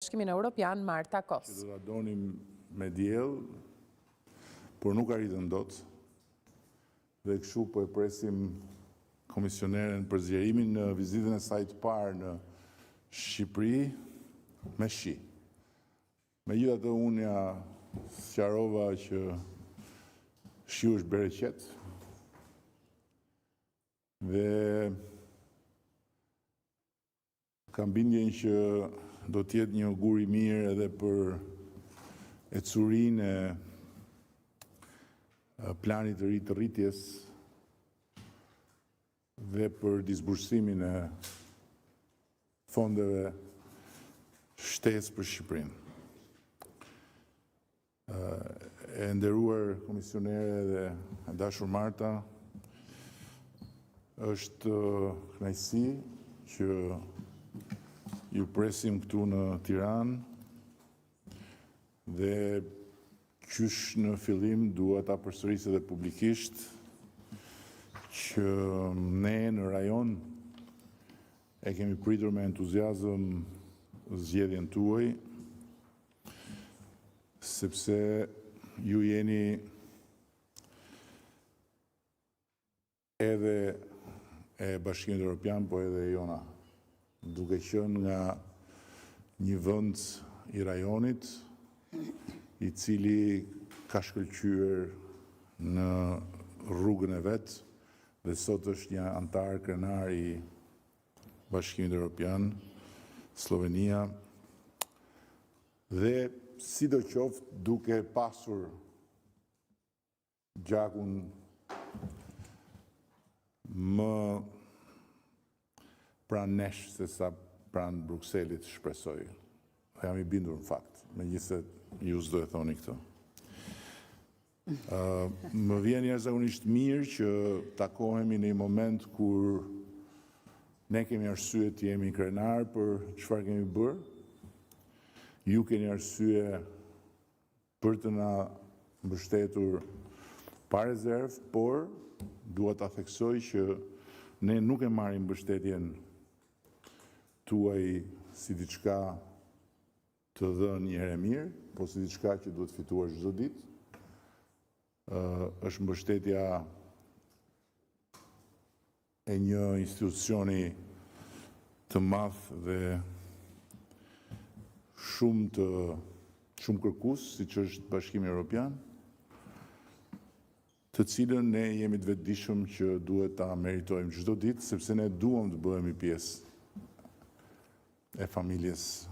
Bashkimin Evropian Marta Kos. Që do ta donim me diell, por nuk arritën dot. Dhe kështu po e presim komisioneren për zgjerimin në vizitën e saj të parë në Shqipëri me shi. Megjithatë unë ja sqarova që shiu është bereqet dhe kam bindjen që do t'jetë një augur i mirë edhe për ecurinë e planit të ri të rritjes dhe për disbursimin e fondeve shtesë për Shqipërinë. E nderuar komisionere dhe e dashur Marta, është kënaqësi që ju presim këtu në Tiranë dhe qysh në fillim dua ta përsëris edhe publikisht që ne në rajon e kemi pritur me entuziazëm zgjedhjen tuaj, sepse ju jeni edhe e Bashkimit Evropian, po edhe e jona, duke qenë nga një vend i rajonit i cili ka shkëlqyer në rrugën e vet dhe sot është një antar krenar i Bashkimit Evropian, Slovenia, dhe sidoqoftë duke pasur gjakun më pranë nesh se sa pranë Brukselit, shpresoj. Jam i bindur në fakt, megjithëse ju s'do e thoni këtë. Më vjen jashtëzakonisht mirë që takohemi në një moment kur ne kemi arsye të jemi krenar për çfarë kemi bërë. Ju keni arsye për të na mbështetur pa rezervë, por dua ta theksoj që ne nuk e marrim mbështetjen tuaj si diçka të dhënë një herë mirë, po si diçka që duhet fituar çdo ditë. Është mbështetja e një institucioni të madh dhe shumë kërkues, siç është Bashkimi Evropian, të cilën ne jemi të vetëdijshëm që duhet ta meritojmë çdo ditë, sepse ne duam të bëhemi pjesë e familjes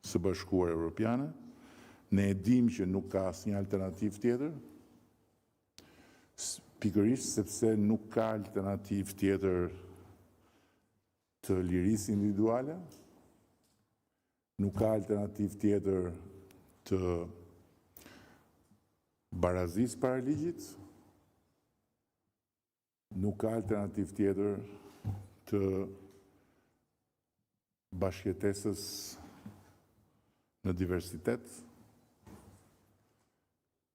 së Bashkuar Evropiane. Ne e dimë që nuk ka asnjë alternativë tjetër, pikërisht sepse nuk ka alternativë tjetër të lirisë individuale, nuk ka alternativë tjetër të barazisë para ligjit, nuk ka alternativë tjetër të bashkëjetesës në diversitet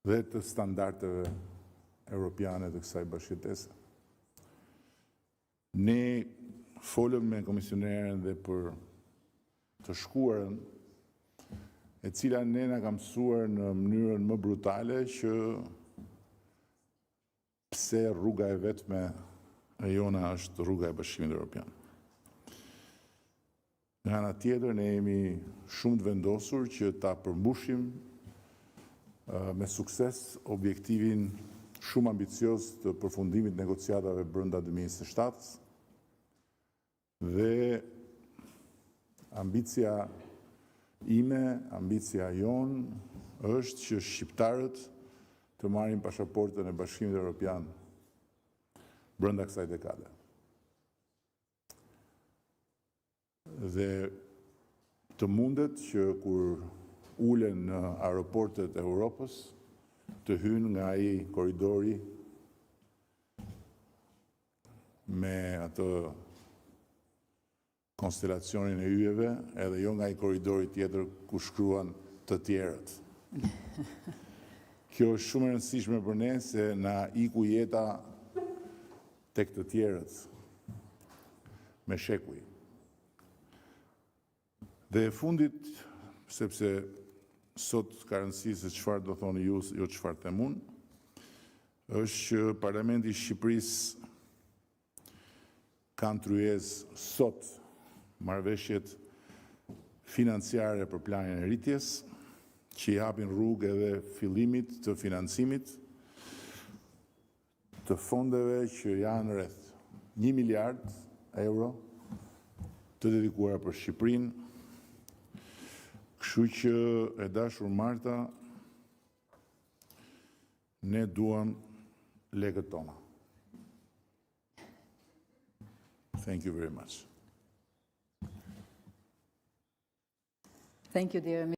dhe të standardeve europiane të kësaj bashkëjetese. Ne folëm me komisioneren dhe për të shkuarën, e cila ne na ka mësuar në mënyrën më brutale që pse rruga e vetme e jona është rruga e Bashkimit Evropian. Nga ana tjetër, ne jemi shumë të vendosur që ta përmbushim me sukses objektivin shumë ambicioz të përfundimit negociatave brenda 2027 dhe ambicia ime, ambicia jon është që shqiptarët të marrin pasaportën e Bashkimit Evropian brenda kësaj dekade. Dhe të mundet që kur ulen në aeroportet e Europës të hynë nga ai korridori me atë konstelacionin e yjeve, edhe jo nga ai korridori tjetër ku shkruan të tjerët. Kjo është shumë e rëndësishme për ne se na iku jeta tek të tjerët me shekuj. Dhe e fundit sepse sot ka rëndësi se çfarë do thoni ju, jo çfarë them unë, është që Parlamenti i Shqipërisë ka ndryesë sot marrëveshjet financiare për planin e rritjes, që i hapin rrugë edhe fillimit të financimit të fondeve që janë rreth 1 miliard euro të dedikuara për Shqipërinë. Kështu që e dashur Marta, ne duam lekët tona. Thank you very much. Thank you, dear